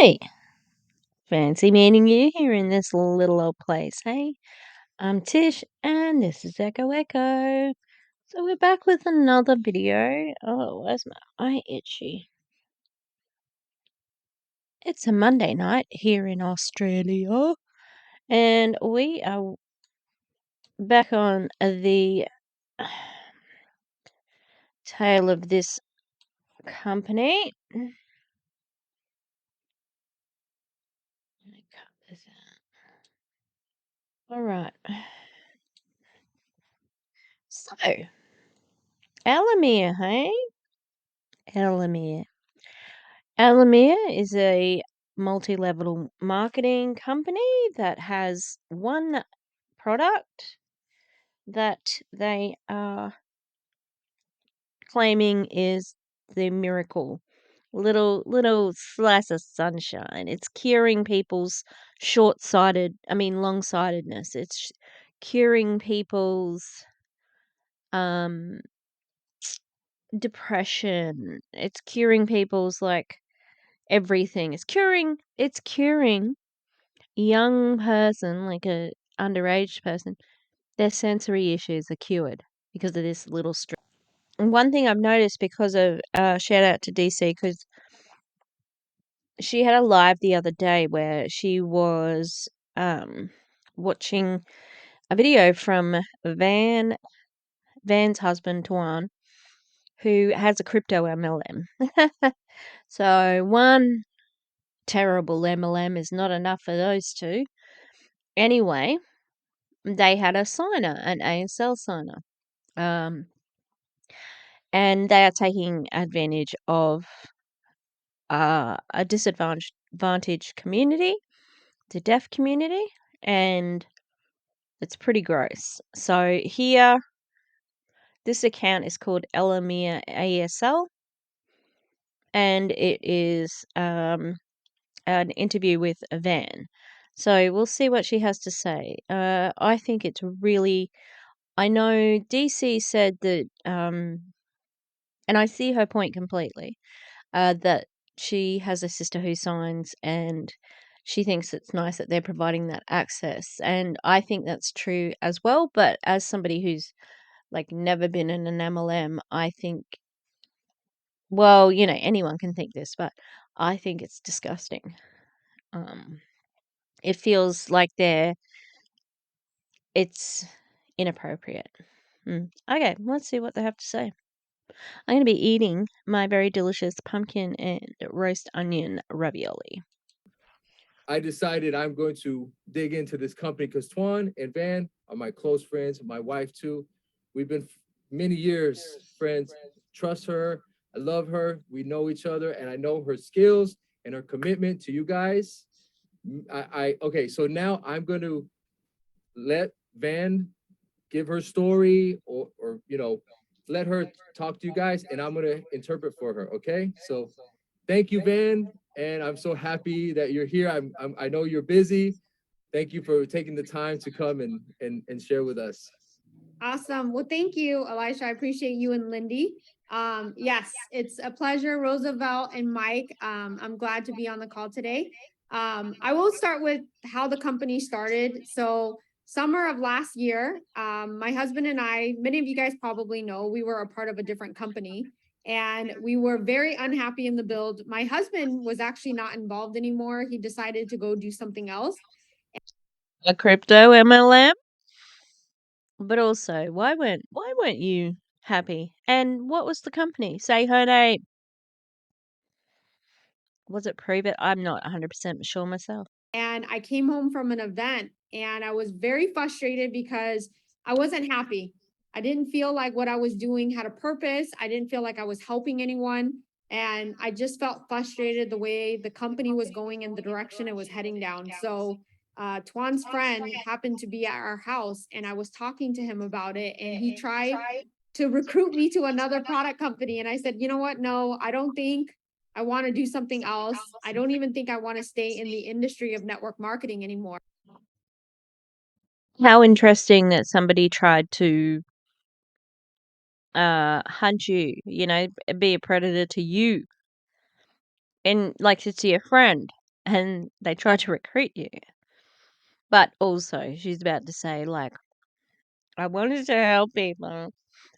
Hi, fancy meeting you here in this little old place. Hey, I'm Tish, and this is Echo Echo. So we're back with another video. Oh, where's my eye itchy? It's a Monday night here in Australia, and we are back on the tail of this company. Let me cut this out. All right. So, Elomir, hey? Elomir. Elomir is a multi-level marketing company that has one product that they are claiming is the miracle. Little slice of sunshine. It's curing people's long-sightedness. It's curing people's um depression. It's curing people's everything. It's curing young person, like a underage person, their sensory issues are cured because of this little strip. And one thing I've noticed because of shout out to DC because she had a live the other day where she was watching a video from Van's husband Tuan, who has a crypto MLM. So one terrible MLM is not enough for those two. Anyway, they had a signer, an ASL signer. Um, and they are taking advantage of a disadvantaged community, the deaf community, and it's pretty gross. So here, this account is called Elomir ASL, and it is an interview with a Van. So we'll see what she has to say. I think it's really. I know DC said that, and I see her point completely. That she has a sister who signs, and she thinks it's nice that they're providing that access. And I think that's true as well. But as somebody who's never been in an MLM, I think, well, anyone can think this, but I think it's disgusting. Um, it feels like it's inappropriate. Okay, let's see what they have to say. I'm going to be eating my very delicious pumpkin and roast onion ravioli. I decided I'm going to dig into this company because Twan and Van are my close friends, my wife too. We've been many years friends. Trust her. I love her. We know each other, and I know her skills and her commitment to you guys. Okay, so now I'm going to let Van give her story, or let her talk to you guys, and I'm going to interpret for her. Okay, so thank you, Van, and I'm so happy that you're here. I know you're busy. Thank you for taking the time to come and share with us. Awesome. Well, thank you, Elisha. I appreciate you and Lindy. Yes, it's a pleasure, Roosevelt and Mike. I'm glad to be on the call today. I will start with how the company started. So, summer of last year, my husband and I, many of you guys probably know, we were a part of a different company and we were very unhappy in the build. My husband was actually not involved anymore. He decided to go do something else. A crypto MLM? But also, why weren't you happy? And what was the company? Say her name. Was it Prove It? I'm not 100% sure myself. And I came home from an event and I was very frustrated because I wasn't happy. I didn't feel like what I was doing had a purpose. I didn't feel like I was helping anyone. And I just felt frustrated the way the company was going in the direction it was heading down. So, Twan's friend happened to be at our house and I was talking to him about it. And he tried to recruit me to another product company. And I said, you know what? No, I don't think I want to do something else. I don't even think I want to stay in the industry of network marketing anymore. How interesting that somebody tried to hunt you, be a predator to you. And it's your friend. and they try to recruit you. But also, she's about to say, like, I wanted to help people,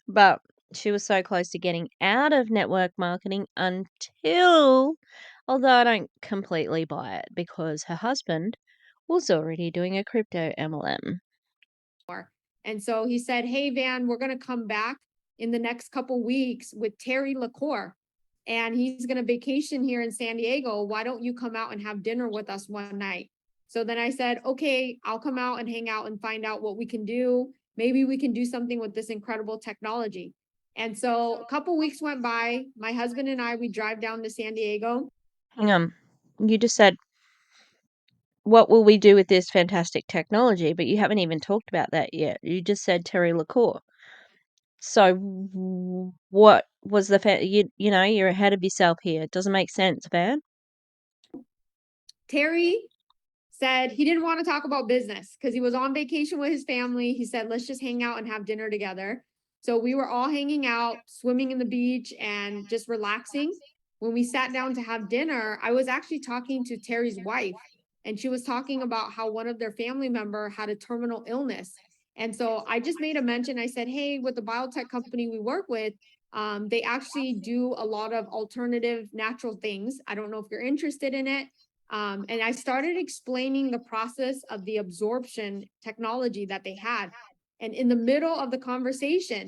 but she was so close to getting out of network marketing until, although I don't completely buy it, because her husband was already doing a crypto MLM. And so he said, hey, Van, we're going to come back in the next couple weeks with Terry LaCour. And he's going to vacation here in San Diego. Why don't you come out and have dinner with us one night? So then I said, okay, I'll come out and hang out and find out what we can do. Maybe we can do something with this incredible technology. And so a couple weeks went by. My husband and I, we drive down to San Diego. Hang on. You just said, what will we do with this fantastic technology? But you haven't even talked about that yet. You just said Terry LaCour. So what was the you know, you're ahead of yourself here. It doesn't make sense, Van. Terry said he didn't want to talk about business because he was on vacation with his family. He said, let's just hang out and have dinner together. So we were all hanging out, swimming in the beach and just relaxing. When we sat down to have dinner, I was actually talking to Terry's wife, and she was talking about how one of their family member had a terminal illness. And so I just made a mention. I said, hey, with the biotech company we work with, they actually do a lot of alternative natural things. I don't know if you're interested in it. And I started explaining the process of the absorption technology that they had. And in the middle of the conversation,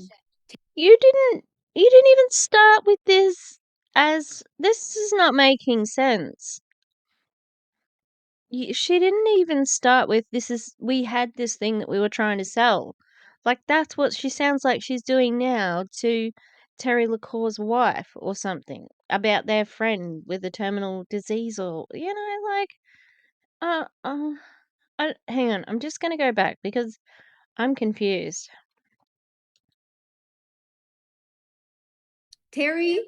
You didn't even start with this, as this is not making sense. She didn't even start with, we had this thing that we were trying to sell. Like, that's what she sounds like she's doing now to Terry LaCour's wife or something about their friend with a terminal disease, or, you know, like, uh, uh, hang on, I'm just gonna go back because I'm confused. Terry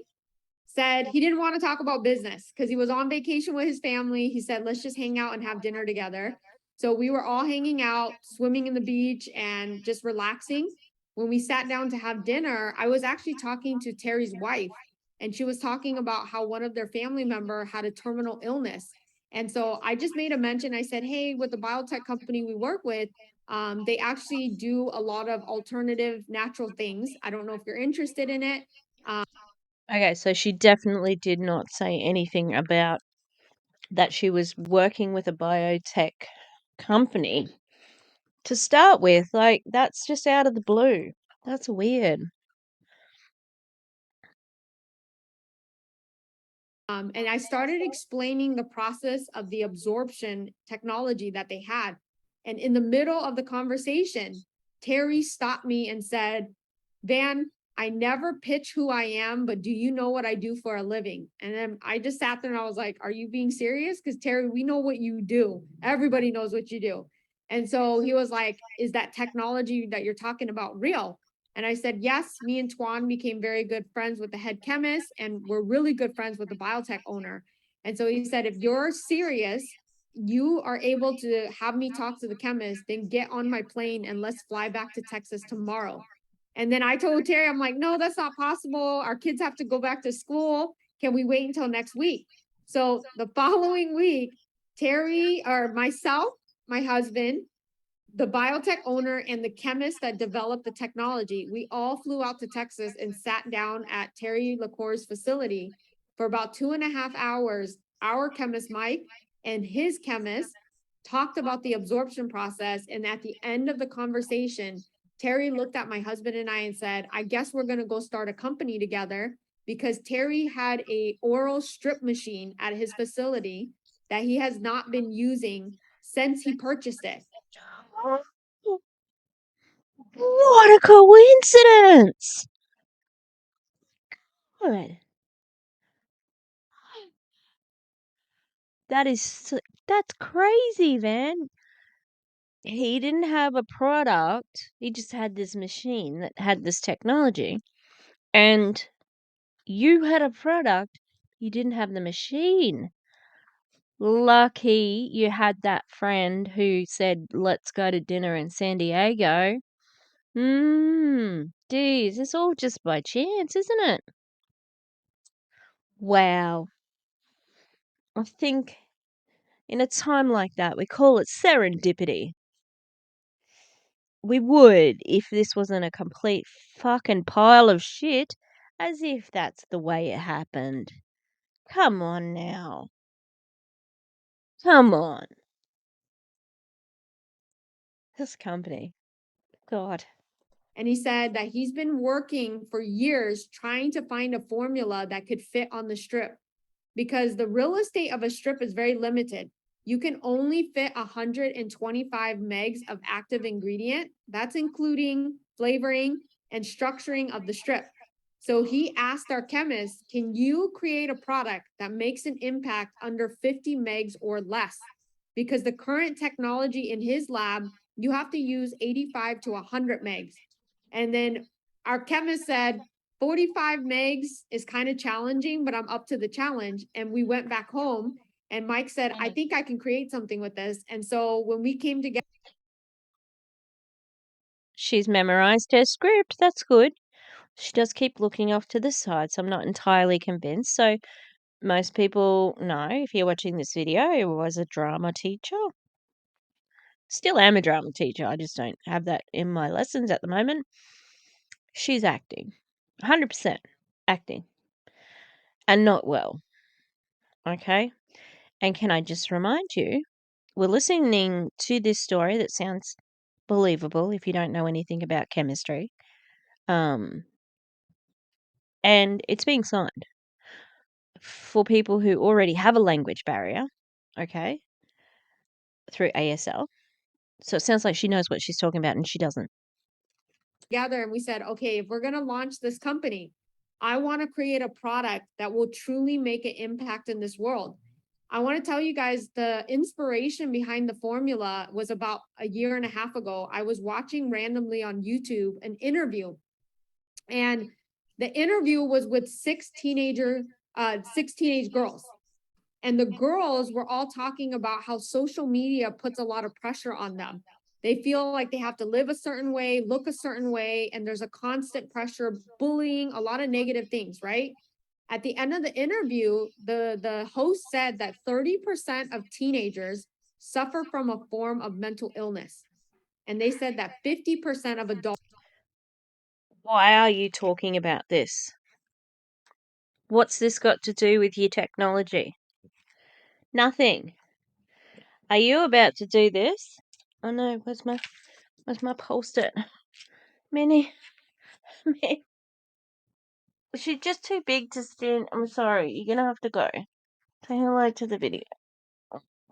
said he didn't want to talk about business because he was on vacation with his family. He said, let's just hang out and have dinner together. So we were all hanging out, swimming in the beach and just relaxing. When we sat down to have dinner, I was actually talking to Terry's wife, and she was talking about how one of their family member had a terminal illness. And so I just made a mention. I said, hey, with the biotech company we work with, they actually do a lot of alternative natural things. I don't know if you're interested in it. Okay, so she definitely did not say anything about that she was working with a biotech company to start with. Like, that's just out of the blue. That's weird. And I started explaining the process of the absorption technology that they had. And in the middle of the conversation, Terry stopped me and said, Van, I never pitch who I am, but do you know what I do for a living? And then I just sat there and I was like, are you being serious? Because Terry, we know what you do. Everybody knows what you do. And so he was like, is that technology that you're talking about real? And I said, yes, me and Tuan became very good friends with the head chemist, and we're really good friends with the biotech owner. And so he said, if you're serious, you are able to have me talk to the chemist, then get on my plane and let's fly back to Texas tomorrow. And then I told Terry, I'm like, no, that's not possible. Our kids have to go back to school. Can we wait until next week? So the following week, Terry or myself, my husband, the biotech owner, and the chemist that developed the technology, we all flew out to Texas and sat down at Terry LaCour's facility for about 2.5 hours. Our chemist, Mike, and his chemist talked about the absorption process. And at the end of the conversation, Terry looked at my husband and I and said, I guess we're going to go start a company together, because Terry had a oral strip machine at his facility that he has not been using since he purchased it. What a coincidence! God, that's crazy, man. He didn't have a product. He just had this machine that had this technology. And you had a product, you didn't have the machine. Lucky you had that friend who said, let's go to dinner in San Diego. Geez, it's all just by chance, isn't it? Wow. I think In a time like that, we call it serendipity. We would if this wasn't a complete fucking pile of shit, as if that's the way it happened. Come on now. Come on. This company. God. And he said that he's been working for years trying to find a formula that could fit on the strip, because the real estate of a strip is very limited. You can only fit 125 megs of active ingredient. That's including flavoring and structuring of the strip. So he asked our chemist, can you create a product that makes an impact under 50 megs or less? Because the current technology in his lab, you have to use 85 to 100 megs. And then our chemist said, 45 megs is kind of challenging, but I'm up to the challenge. And we went back home and Mike said, I think I can create something with this. And so when we came together, She's memorized her script. That's good. She does keep looking off to the side, so I'm not entirely convinced. So most people know, if you're watching this video, I was a drama teacher. Still am a drama teacher. I just don't have that in my lessons at the moment. She's acting. 100% acting. And not well. Okay? And can I just remind you, we're listening to this story that sounds believable if you don't know anything about chemistry. And it's being signed for people who already have a language barrier, okay, through ASL. So it sounds like she knows what she's talking about and she doesn't. and we said, okay, if we're going to launch this company, I want to create a product that will truly make an impact in this world. I want to tell you guys the inspiration behind the formula was about a year and a half ago. I was watching randomly on YouTube an interview, and the interview was with six teenage girls. And the girls were all talking about how social media puts a lot of pressure on them. They feel like they have to live a certain way, look a certain way, and there's a constant pressure, bullying, a lot of negative things, right? At the end of the interview, the host said that 30% of teenagers suffer from a form of mental illness. And they said that 50% of adults. Why are you talking about this? What's this got to do with your technology? Nothing. Are you about to do this? Oh no, where's my post-it? Minnie. She's just too big to stand. I'm sorry, you're gonna have to go. Say hello to the video.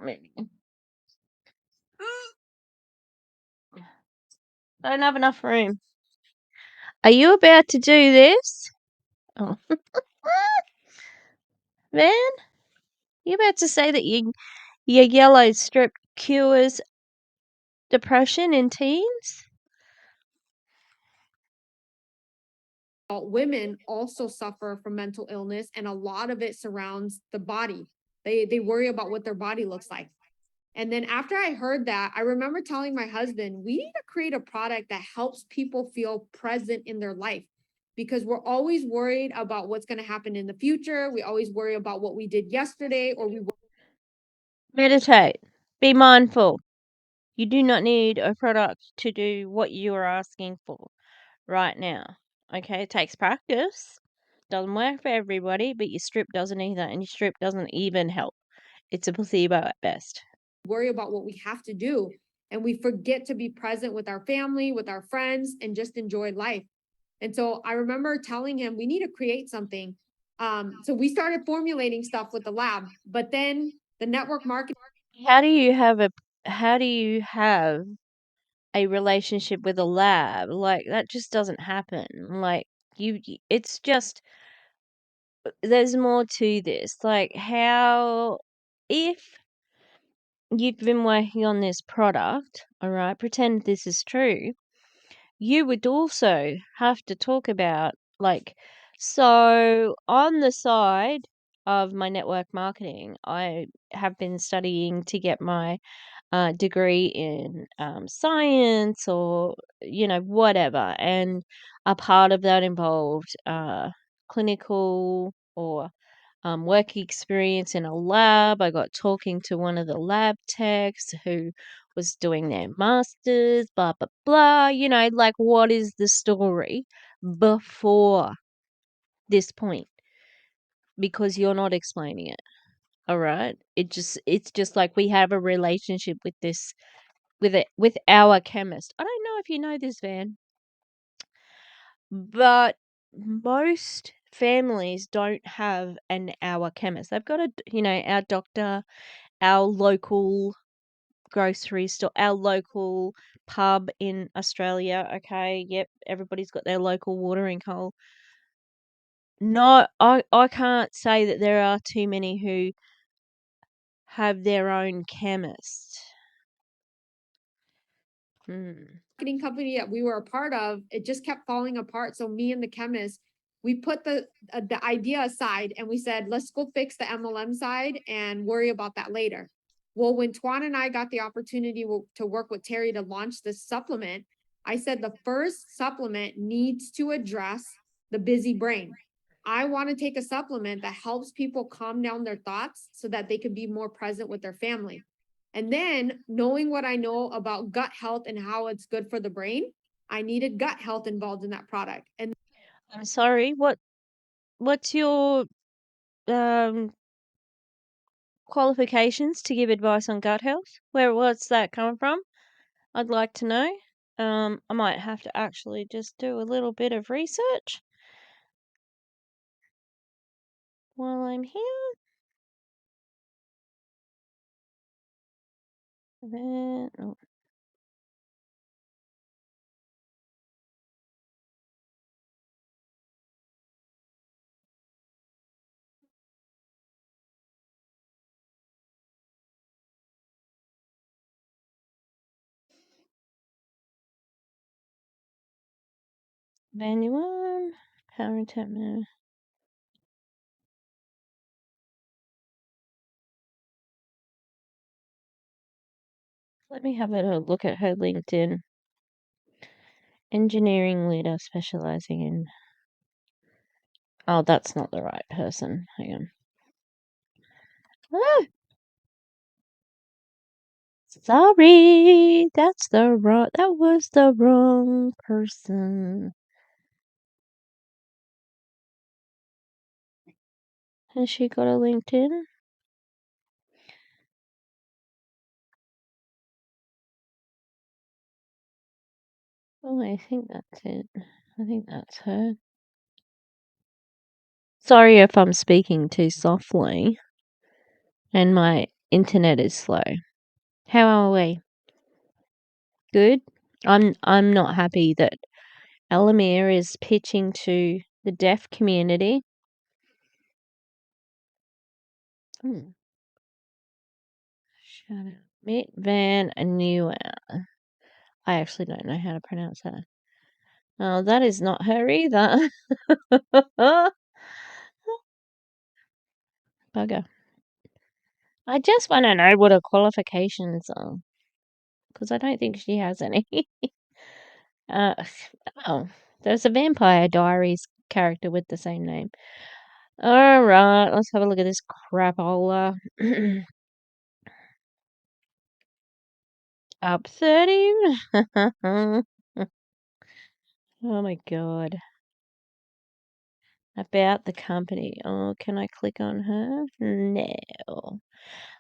Maybe. Don't have enough room. Are you about to do this? Oh. Man, you about to say that your yellow strip cures depression in teens? Women also suffer from mental illness, and a lot of it surrounds the body. They worry about what their body looks like. And then after I heard that, I remember telling my husband, we need to create a product that helps people feel present in their life, because we're always worried about what's going to happen in the future. We always worry about what we did yesterday, or we Meditate. Be mindful. You do not need a product to do what you are asking for right now. Okay, it takes practice. Doesn't work for everybody, but your strip doesn't either, and your strip doesn't even help. It's a placebo at best. worry about what we have to do, and we forget to be present with our family, with our friends, and just enjoy life. And so I remember telling him, we need to create something. So we started formulating stuff with the lab, but then the network marketing. How do you have a relationship with a lab? Like, that just doesn't happen. Like, it's just, there's more to this. Like, how, if you've been working on this product, all right, pretend this is true, you would also have to talk about, like, so on the side of my network marketing, I have been studying to get my degree in science, or whatever, and a part of that involved clinical or work experience in a lab. I got talking to one of the lab techs who was doing their masters, blah, blah, blah. Like, what is the story before this point? Because you're not explaining it. All right. It's just like we have a relationship with this, with our chemist. I don't know if you know this, Van, but most families don't have our chemist. They've got our doctor, our local grocery store, our local pub in Australia. Okay, yep, everybody's got their local watering hole. No, I can't say that there are too many who have their own chemist. Marketing company that we were a part of, it just kept falling apart. So me and the chemist, we put the idea aside and we said, let's go fix the MLM side and worry about that later. Well, when Tuan and I got the opportunity to work with Terry to launch this supplement, I said the first supplement needs to address the busy brain. I want to take a supplement that helps people calm down their thoughts so that they can be more present with their family. And then knowing what I know about gut health and how it's good for the brain, I needed gut health involved in that product. And I'm sorry, what's your qualifications to give advice on gut health? What's that coming from? I'd like to know. I might have to actually just do a little bit of research while I'm here. Then, oh. Manual, power tap. Let me have a look at her LinkedIn. Engineering leader specializing in. Oh, that's not the right person. Hang on. Ah! Sorry, that was the wrong person. Has she got a LinkedIn? Oh, I think that's it. I think that's her. Sorry if I'm speaking too softly and my internet is slow. How are we? Good? I'm not happy that Elomir is pitching to the deaf community. Shut up. Mitt Van Nieuwen. I actually don't know how to pronounce that. Oh, that is not her either. Bugger. I just want to know what her qualifications are, because I don't think she has any. Oh, there's a Vampire Diaries character with the same name. All right, let's have a look at this crapola. Up 30. Oh my god. About the company. Oh, can I click on her? No.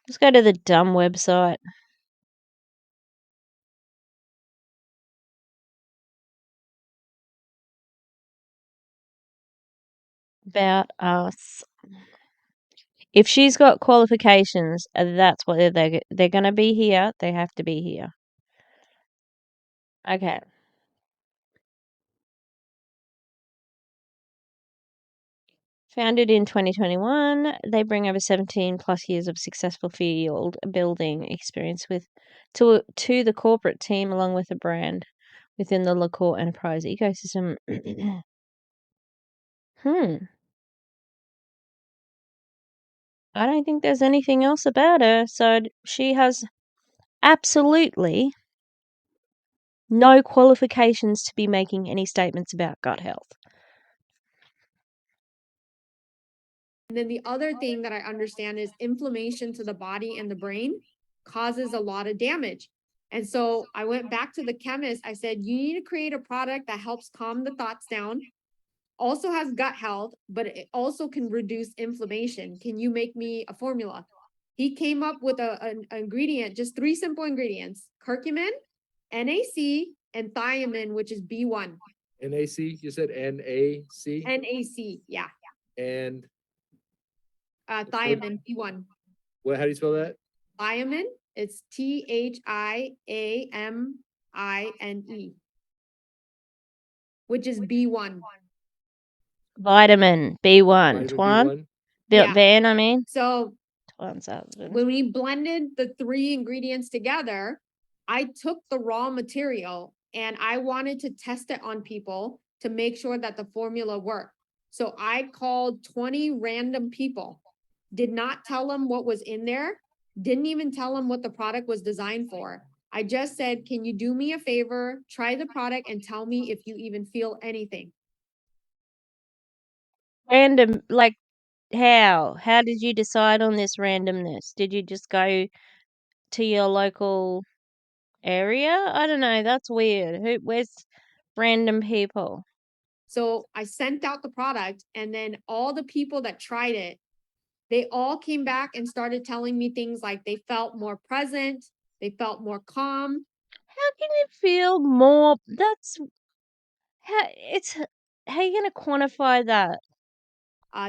Let's go to the dumb website. About us. If she's got qualifications, that's what they're going to be here. They have to be here. Okay. Founded in 2021, they bring over 17 plus years of successful field building experience to the corporate team, along with a brand within the liqueur enterprise ecosystem. I don't think there's anything else about her. So she has absolutely no qualifications to be making any statements about gut health. And then the other thing that I understand is inflammation to the body and the brain causes a lot of damage. And so I went back to the chemist. I said, you need to create a product that helps calm the thoughts down, also has gut health, but it also can reduce inflammation. Can you make me a formula? He came up with an ingredient, just 3 simple ingredients: curcumin, NAC, and thiamine, which is B1. NAC, you said NAC? NAC, yeah. And Thiamine, B1. how do you spell that? Thiamine, it's THIAMINE, which is B1. Vitamin B1. Vitamin Twan? B1? Yeah. Van, I mean. So Twan's husband. when we blended the 3 ingredients together, I took the raw material and I wanted to test it on people to make sure that the formula worked. So I called 20 random people, did not tell them what was in there, didn't even tell them what the product was designed for. I just said, can you do me a favor, try the product and tell me if you even feel anything. Random, like, how? How did you decide on this randomness? Did you just go to your local area? I don't know. That's weird. Where's random people? So I sent out the product and then all the people that tried it, they all came back and started telling me things like they felt more present, they felt more calm. How can you feel more? That's how you gonna quantify that?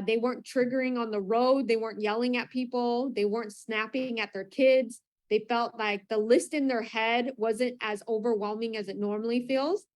They weren't triggering on the road. They weren't yelling at people. They weren't snapping at their kids. They felt like the list in their head wasn't as overwhelming as it normally feels.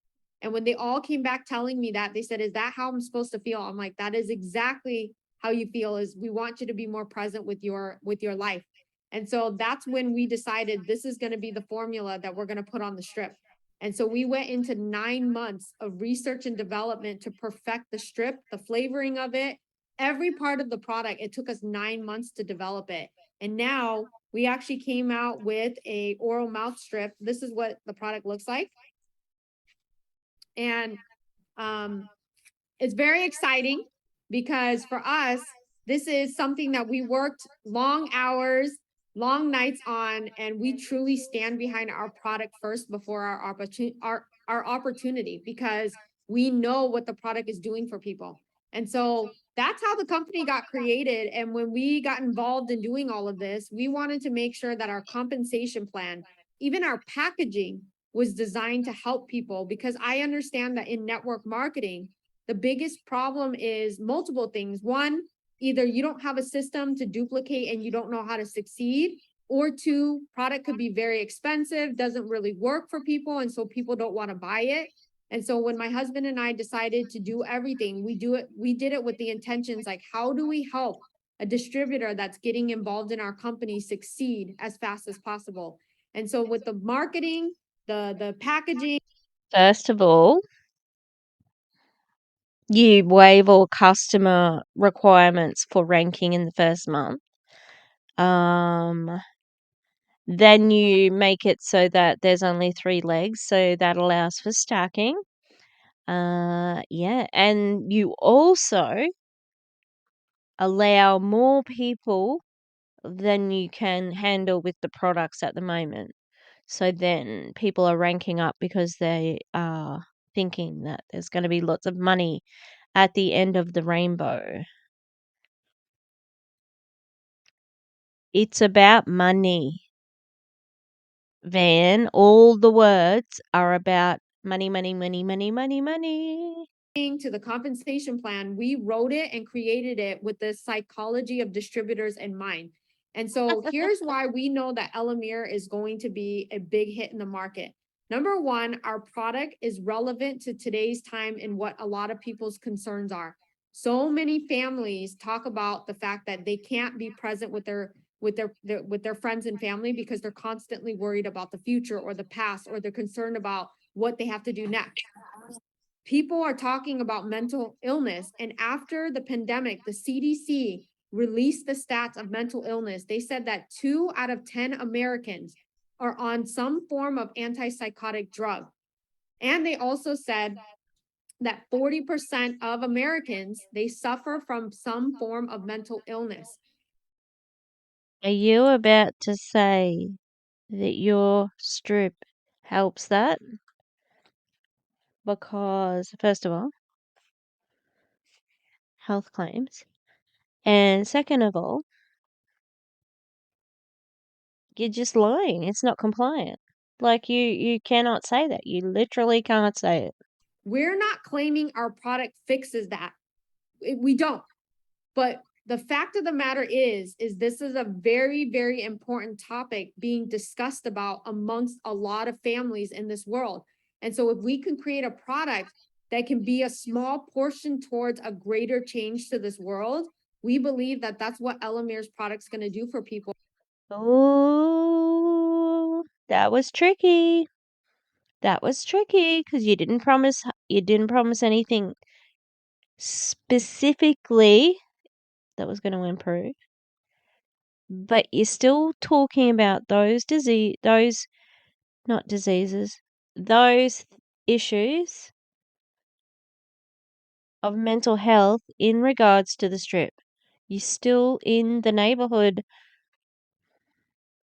And when they all came back telling me that, they said, is that how I'm supposed to feel? I'm like, that is exactly how you feel. Is we want you to be more present with your life. And so that's when we decided this is going to be the formula that we're going to put on the strip. And so we went into 9 months of research and development to perfect the strip, the flavoring of it, every part of the product. It took us 9 months to develop it. And now we actually came out with a oral mouth strip. This is what the product looks like. And it's very exciting because for us, this is something that we worked long hours, long nights on, and we truly stand behind our product first before our opportunity, because we know what the product is doing for people. And so that's how the company got created. And when we got involved in doing all of this, we wanted to make sure that our compensation plan, even our packaging, was designed to help people, because I understand that in network marketing, the biggest problem is multiple things. One, either you don't have a system to duplicate and you don't know how to succeed, or 2, product could be very expensive, doesn't really work for people, and so people don't want to buy it. And so when my husband and I decided to do everything, we did it with the intentions like, how do we help a distributor that's getting involved in our company succeed as fast as possible? And so with the marketing, the packaging. First of all, you waive all customer requirements for ranking in the first month. Then you make it so that there's only 3 legs, so that allows for stacking. Yeah, and you also allow more people than you can handle with the products at the moment. So then people are ranking up because they are thinking that there's going to be lots of money at the end of the rainbow. It's about money, Van. All the words are about money, money, money, money, money, money. To the compensation plan, we wrote it and created it with the psychology of distributors in mind. And so here's why we know that Elomir is going to be a big hit in the market. Number one, our product is relevant to today's time and what a lot of people's concerns are. So many families talk about the fact that they can't be present with their friends and family because they're constantly worried about the future or the past, or they're concerned about what they have to do next. People are talking about mental illness. And after the pandemic, the CDC released the stats of mental illness. They said that 2 out of 10 Americans are on some form of antipsychotic drug. And they also said that 40% of Americans, they suffer from some form of mental illness. Are you about to say that your strip helps that? Because, first of all, health claims. And second of all, you're just lying. It's not compliant. Like you cannot say that. You literally can't say it. We're not claiming our product fixes that. We don't. But the fact of the matter is this is a very, very important topic being discussed about amongst a lot of families in this world. And so if we can create a product that can be a small portion towards a greater change to this world, we believe that that's what Elomir's product's going to do for people. Oh, that was tricky. That was tricky because you didn't promise anything specifically that was going to improve. But you're still talking about those not diseases, those issues of mental health in regards to the strip. You're still in the neighborhood.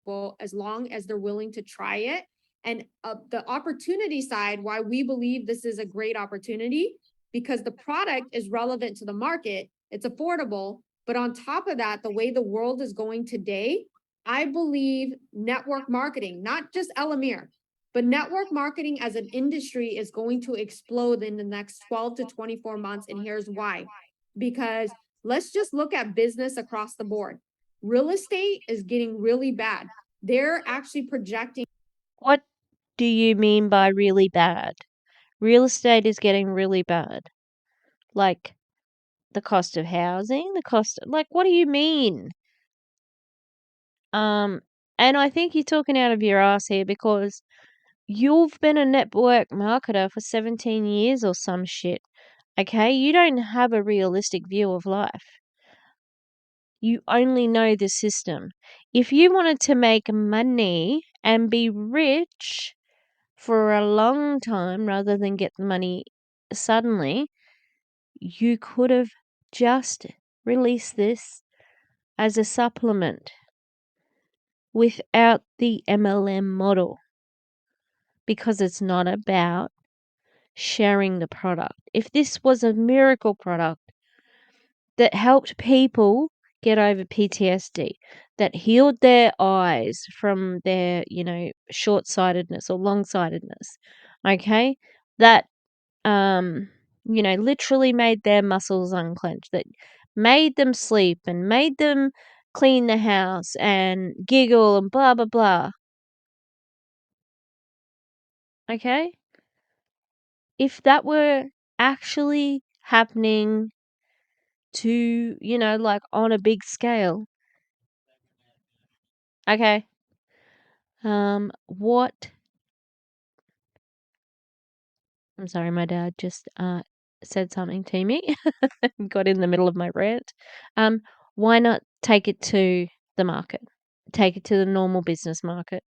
Well, as long as they're willing to try it. And the opportunity side, why we believe this is a great opportunity, because the product is relevant to the market, it's affordable. But on top of that, the way the world is going today, I believe network marketing, not just Elomir, but network marketing as an industry is going to explode in the next 12 to 24 months. And here's why. Because let's just look at business across the board. Real estate is getting really bad. They're actually projecting. What do you mean by really bad? Real estate is getting really bad. Like the cost of housing, like what do you mean? And I think you're talking out of your ass here because you've been a network marketer for 17 years or some shit. Okay? You don't have a realistic view of life. You only know the system. If you wanted to make money and be rich for a long time rather than get the money suddenly, you could have just released this as a supplement without the MLM model because it's not about sharing the product. If this was a miracle product that helped people get over PTSD, that healed their eyes from their, short-sightedness or long-sightedness, okay? That, literally made their muscles unclench, that made them sleep and made them clean the house and giggle and blah, blah, blah. Okay? If that were actually happening to, like on a big scale, okay? What I'm sorry, my dad just said something to me. Got in the middle of my rant. Why not take it to the market? Take it to the normal business market.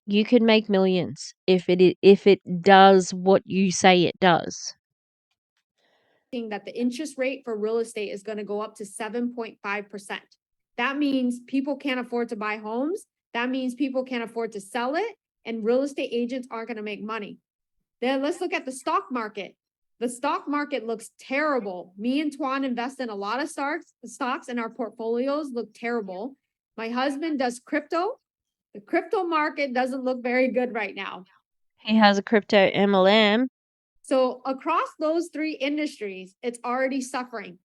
You could make millions if it does what you say it does. That the interest rate for real estate is going to go up to 7.5%. That means people can't afford to buy homes. That means people can't afford to sell it, and real estate agents aren't going to make money. Then let's look at the stock market. The stock market looks terrible. Me and Tuan invest in a lot of stocks, and our portfolios look terrible. My husband does crypto. The crypto market doesn't look very good right now. He has a crypto MLM. So across those three industries, it's already suffering.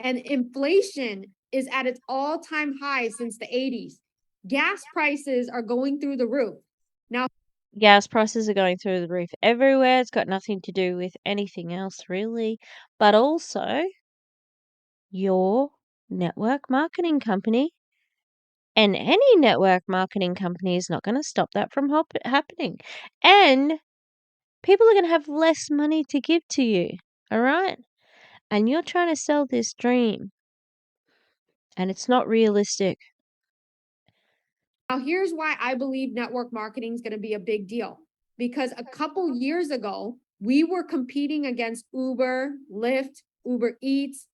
And inflation is at its all-time high since the 80s. Gas prices are going through the roof. Now, Gas prices are going through the roof everywhere. It's got nothing to do with anything else, really. But also, your network marketing company and any network marketing company is not going to stop that from happening. And people are going to have less money to give to you. All right? And you're trying to sell this dream. And it's not realistic. now here's why I believe network marketing is going to be a big deal. Because a couple years ago, we were competing against Uber, Lyft, Uber Eats,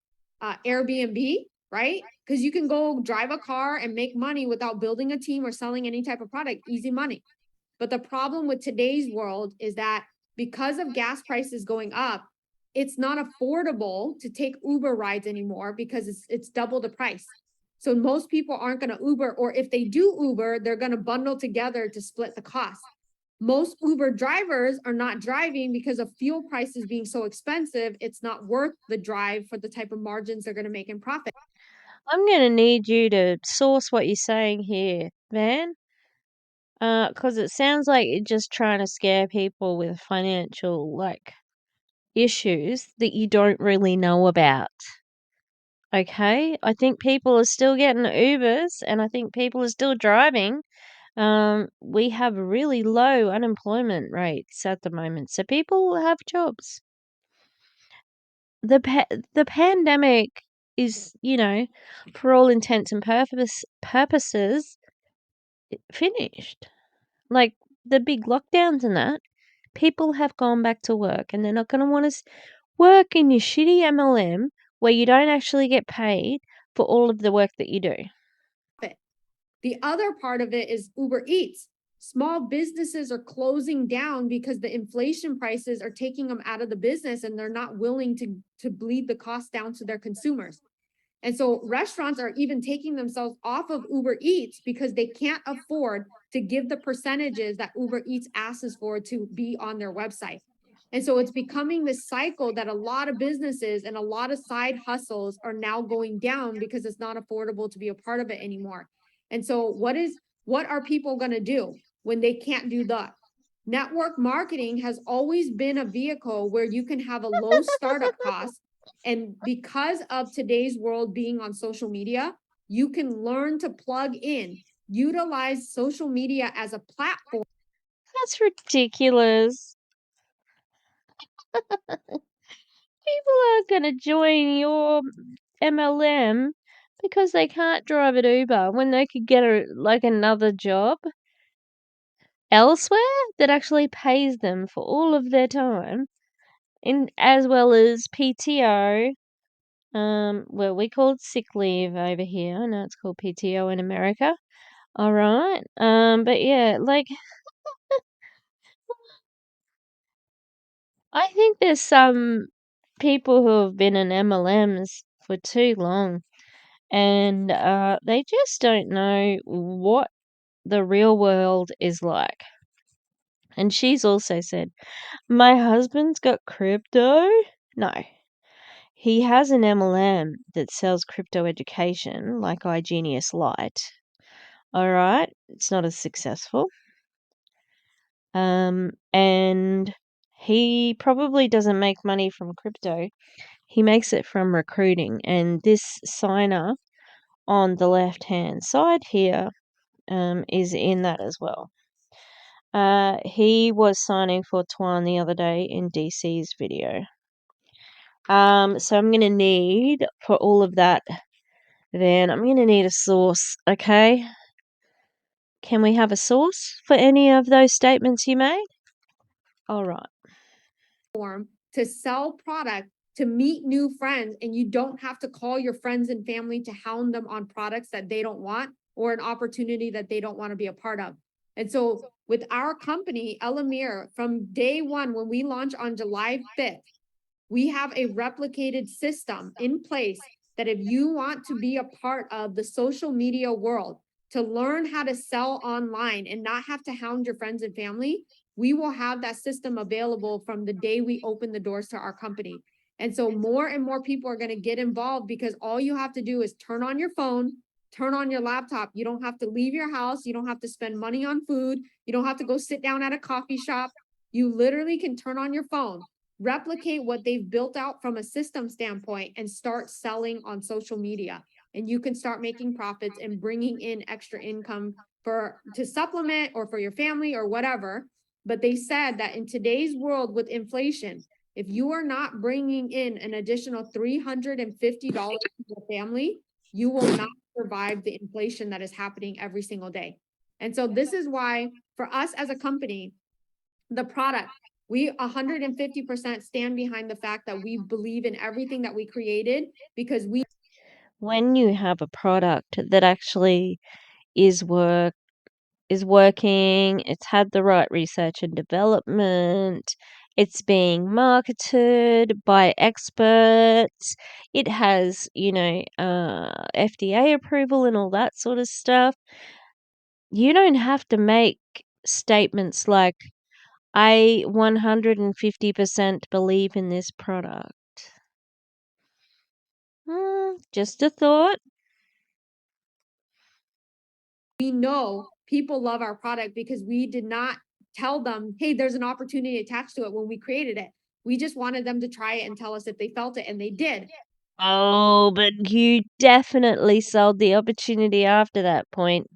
Airbnb, right? Because you can go drive a car and make money without building a team or selling any type of product, easy money. But the problem with today's world is that because of gas prices going up, it's not affordable to take Uber rides anymore because it's double the price. So most people aren't going to Uber, or if they do Uber, they're going to bundle together to split the cost. Most Uber drivers are not driving because of fuel prices being so expensive. It's not worth the drive for the type of margins they're going to make in profit. I'm going to need you to source what you're saying here, Van. Because it sounds like you're just trying to scare people with financial, issues that you don't really know about. Okay? I think people are still getting Ubers, and I think people are still driving. We have really low unemployment rates at the moment, so people have jobs. The pandemic is, for all intents and purposes, finished. Like the big lockdowns and that, people have gone back to work, and they're not going to want to work in your shitty MLM where you don't actually get paid for all of the work that you do. The other part of it is Uber Eats. Small businesses are closing down because the inflation prices are taking them out of the business, and they're not willing to bleed the cost down to their consumers. And so restaurants are even taking themselves off of Uber Eats because they can't afford to give the percentages that Uber Eats asks for to be on their website. And so it's becoming this cycle that a lot of businesses and a lot of side hustles are now going down because it's not affordable to be a part of it anymore. And so what are people going to do when they can't do that? Network marketing has always been a vehicle where you can have a low startup cost. And because of today's world being on social media, you can learn to plug in, utilize social media as a platform. That's ridiculous. People are going to join your MLM because they can't drive an Uber when they could get another job elsewhere that actually pays them for all of their time, as well as PTO. Well, we call it sick leave over here. I know it's called PTO in America. All right. But yeah, I think there's some people who have been in MLMs for too long, and they just don't know what the real world is like. And she's also said, my husband's got crypto. No, he has an MLM that sells crypto education, like iGenius Lite. All right, it's not as successful. And he probably doesn't make money from crypto. He makes it from recruiting. And this signer on the left-hand side here is in that as well. He was signing for Tuan the other day in DC's video. So I'm going to need, for all of that, then I'm going to need a source, okay? Can we have a source for any of those statements you made? All right. To sell product, to meet new friends, and you don't have to call your friends and family to hound them on products that they don't want or an opportunity that they don't want to be a part of. And so with our company, Elomir, from day one, when we launch on July 5th, we have a replicated system in place that if you want to be a part of the social media world, to learn how to sell online and not have to hound your friends and family, we will have that system available from the day we open the doors to our company. And so more and more people are going to get involved because all you have to do is turn on your phone, turn on your laptop. You don't have to leave your house. You don't have to spend money on food. You don't have to go sit down at a coffee shop. You literally can turn on your phone, replicate what they've built out from a system standpoint, and start selling on social media. And you can start making profits and bringing in extra income to supplement or for your family or whatever. But they said that in today's world with inflation, if you are not bringing in an additional $350 to your family, you will not survive the inflation that is happening every single day. And so this is why for us as a company, the product, We 150% stand behind the fact that we believe in everything that we created because we When you have a product that actually is working, it's had the right research and development, it's being marketed by experts, it has, FDA approval and all that sort of stuff. You don't have to make statements like, I 150% believe in this product. Just a thought. know people love our product because we did not tell them, hey, there's an opportunity attached to it when we created it. We just wanted them to try it and tell us if they felt it, and they did. Oh, but you definitely sold the opportunity after that point.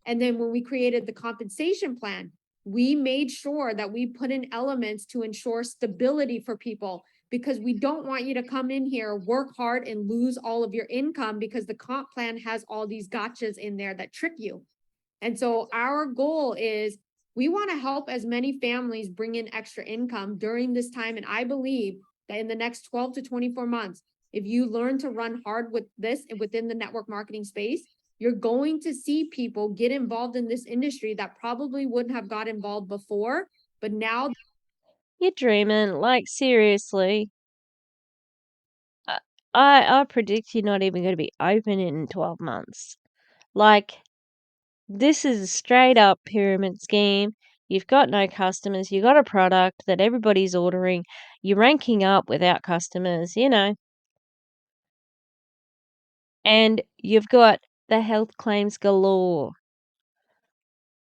And then when we created the compensation plan, we made sure that we put in elements to ensure stability for people, because we don't want you to come in here, work hard, and lose all of your income because the comp plan has all these gotchas in there that trick you. And so our goal is we want to help as many families bring in extra income during this time. And I believe that in the next 12 to 24 months, if you learn to run hard with this and within the network marketing space, you're going to see people get involved in this industry that probably wouldn't have got involved before, but now You're dreaming, like seriously. I predict you're not even going to be open in 12 months. Like, this is a straight up pyramid scheme. You've got no customers. You've got a product that everybody's ordering. You're ranking up without customers, and you've got the health claims galore.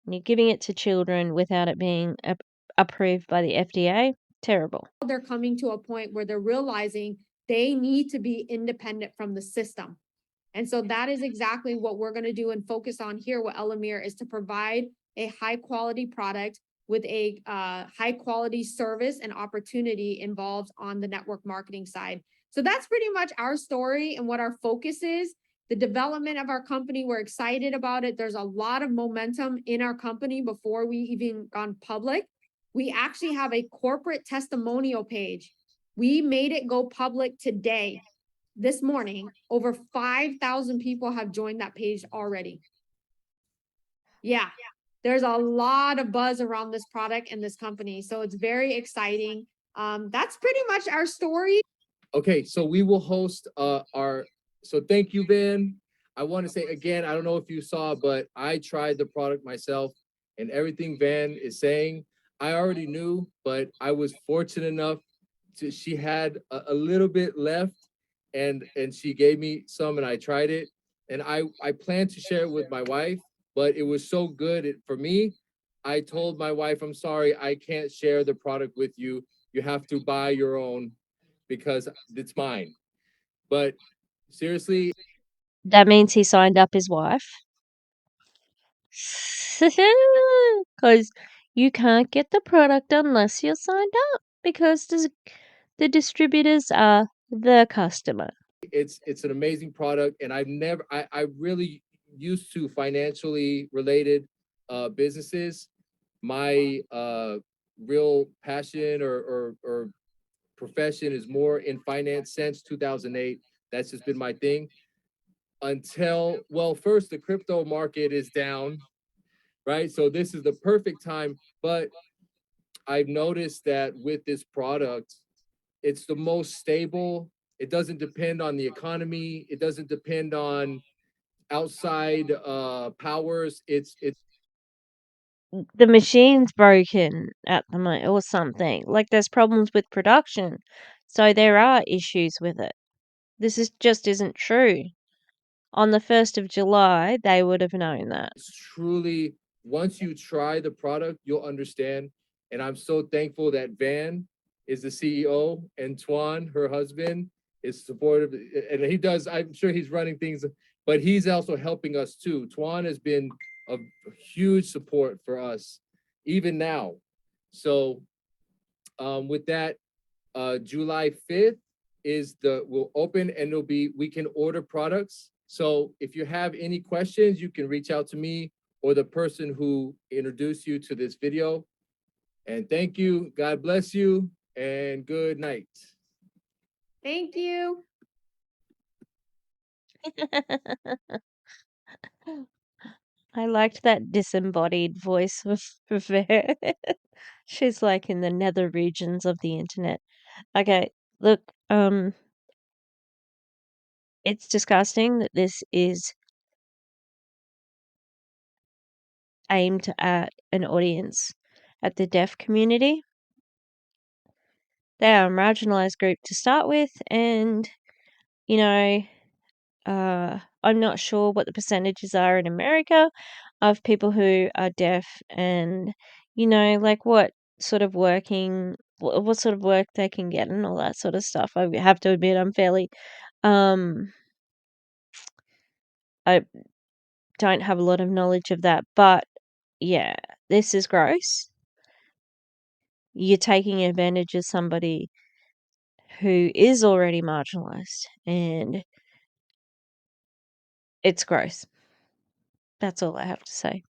And you're giving it to children without it being approved by the FDA. Terrible. they're coming to a point where they're realizing they need to be independent from the system. And so that is exactly what we're going to do and focus on here with Elomir, is to provide a high quality product with a high quality service and opportunity involved on the network marketing side. So that's pretty much our story and what our focus is. The development of our company, we're excited about it. There's a lot of momentum in our company before we even gone public. We actually have a corporate testimonial page. We made it go public today. This morning, over 5,000 people have joined that page already. Yeah, there's a lot of buzz around this product and this company. So it's very exciting. That's pretty much our story. Okay, so we will host so thank you, Van. I want to say again, I don't know if you saw, but I tried the product myself, and everything Van is saying, I already knew, but I was fortunate enough to, she had a little bit left, and she gave me some, and I tried it, and I plan to share it with my wife, but it was so good for me. I told my wife, I'm sorry, I can't share the product with you. You have to buy your own because it's mine. But seriously, That means he signed up his wife. Because you can't get the product unless you're signed up, because the distributors are the customer. it's an amazing product, and I really used to financially related businesses. My real passion or profession is more in finance since 2008. That's just been my thing until, well, first the crypto market is down, right? So this is the perfect time. But I've noticed that with this product, it's the most stable. It doesn't depend on the economy. It doesn't depend on outside powers. It's The machine's broken at the moment or something. Like, there's problems with production. So there are issues with it. This just isn't true. On the 1st of July, they would have known that. it's truly, once you try the product, you'll understand. And I'm so thankful that Van is the CEO and Tuan, her husband, is supportive. And he does, I'm sure he's running things, but he's also helping us too. Tuan has been a huge support for us, even now. So with that, July 5th will open, and we can order products. So if you have any questions, you can reach out to me or the person who introduced you to this video. And thank you. God bless you. And good night. Thank you. I liked that disembodied voice of Ver. She's like in the nether regions of the internet. Okay, look, it's disgusting that this is aimed at an audience at the deaf community. They are a marginalized group to start with, and you know, I'm not sure what the percentages are in America of people who are deaf, and like what sort of what sort of work they can get and all that sort of stuff. I have to admit, I'm fairly, um, I don't have a lot of knowledge of that, but yeah, this is gross. You're taking advantage of somebody who is already marginalized, and it's gross. That's all I have to say.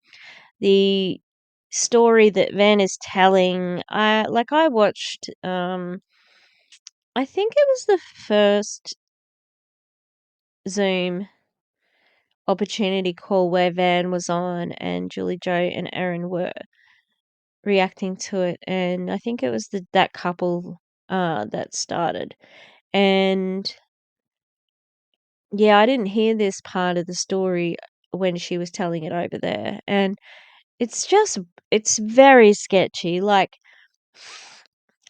The story that Van is telling, I watched, I think it was the first Zoom opportunity call where Van was on and Julie Joe and Erin were reacting to it, and I think it was that couple that started. And yeah, I didn't hear this part of the story when she was telling it over there, and it's very sketchy. Like,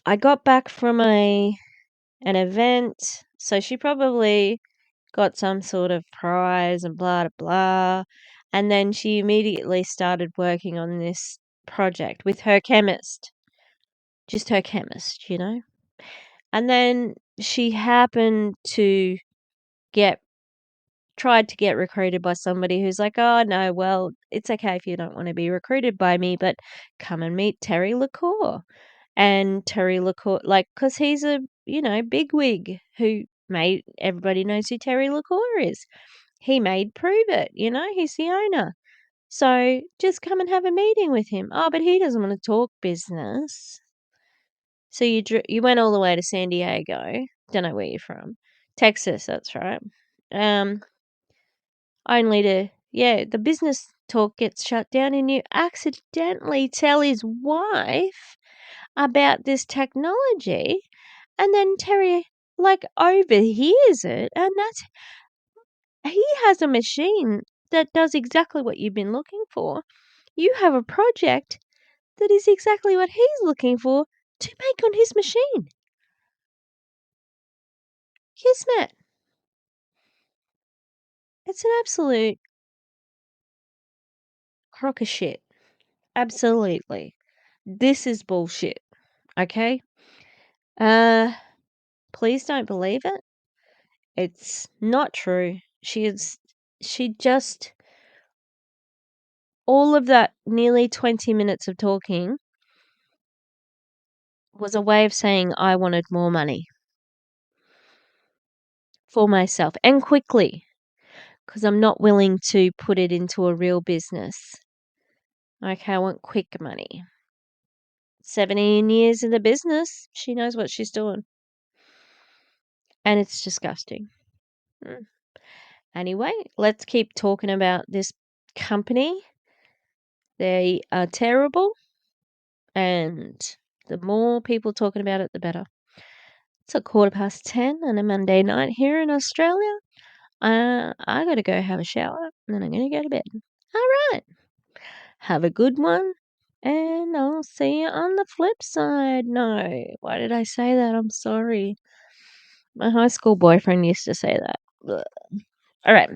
I got back from an event, so she probably got some sort of prize and blah blah blah, and then she immediately started working on this project with her chemist, just her chemist. And then she happened to get tried to get recruited by somebody who's like, "Oh, no, well, it's okay if you don't want to be recruited by me, but come and meet Terry LaCour." And Terry LaCour, like, because he's a, bigwig who made everybody knows who Terry LaCour is. He made Prove It, he's the owner. So just come and have a meeting with him. Oh, but he doesn't want to talk business. So you went all the way to San Diego. Don't know where you're from. Texas, that's right. Only the business talk gets shut down and you accidentally tell his wife about this technology, and then Terry, like, overhears it, and he has a machine that does exactly what you've been looking for. You have a project that is exactly what he's looking for to make on his machine. Kismet. It's an absolute crock of shit. Absolutely. This is bullshit. Okay? Please don't believe it. It's not true. She just, all of that nearly 20 minutes of talking was a way of saying I wanted more money for myself, and quickly, because I'm not willing to put it into a real business. Okay, I want quick money. 17 years in the business, she knows what she's doing. And it's disgusting. Anyway, let's keep talking about this company. They are terrible, and the more people talking about it, the better. It's 10:15 on a Monday night here in Australia. I gotta go have a shower, and then I'm gonna go to bed. All right. Have a good one, and I'll see you on the flip side. No, why did I say that? I'm sorry. My high school boyfriend used to say that. Ugh. All right.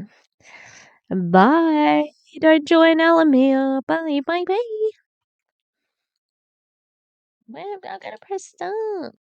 Bye. Don't join Elomir. Bye, bye, bye. Well, I gotta press stop.